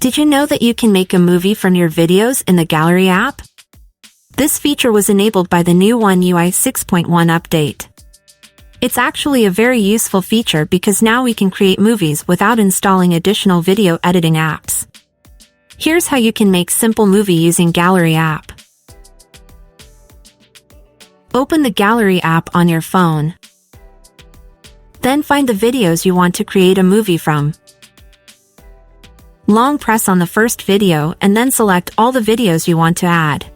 Did you know that you can make a movie from your videos in the Gallery app? This feature was enabled by the new One UI 6.1 update. It's actually a very useful feature because now we can create movies without installing additional video editing apps. Here's how you can make simple movie using Gallery app. Open the Gallery app on your phone. Then find the videos you want to create a movie from. Long press on the first video and then select all the videos you want to add.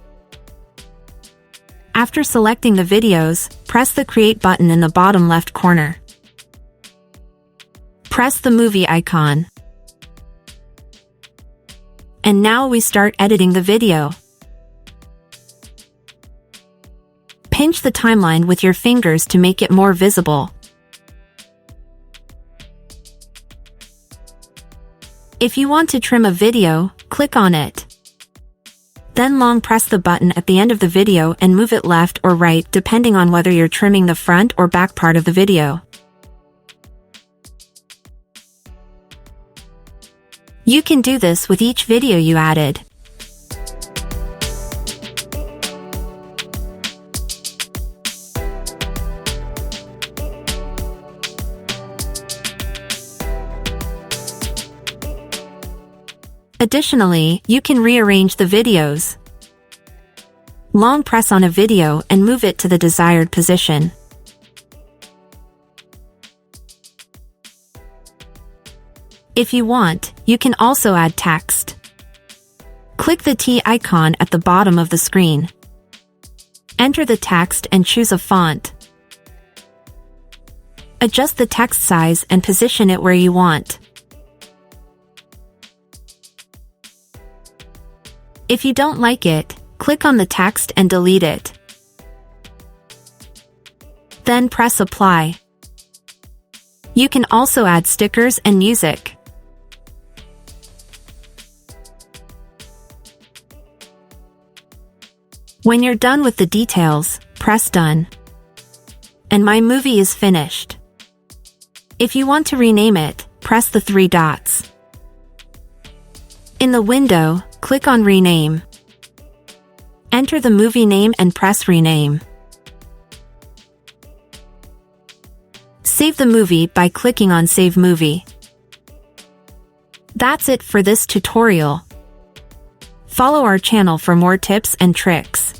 After selecting the videos, press the Create button in the bottom left corner. Press the movie icon. And now we start editing the video. Pinch the timeline with your fingers to make it more visible. If you want to trim a video, click on it. Then long press the button at the end of the video and move it left or right depending on whether you're trimming the front or back part of the video. You can do this with each video you added. Additionally, you can rearrange the videos. Long press on a video and move it to the desired position. If you want, you can also add text. Click the T icon at the bottom of the screen. Enter the text and choose a font. Adjust the text size and position it where you want. If you don't like it, click on the text and delete it. Then press Apply. You can also add stickers and music. When you're done with the details, press Done. And my movie is finished. If you want to rename it, press the 3 dots. In the window, click on Rename. Enter the movie name and press Rename. Save the movie by clicking on Save Movie. That's it for this tutorial. Follow our channel for more tips and tricks.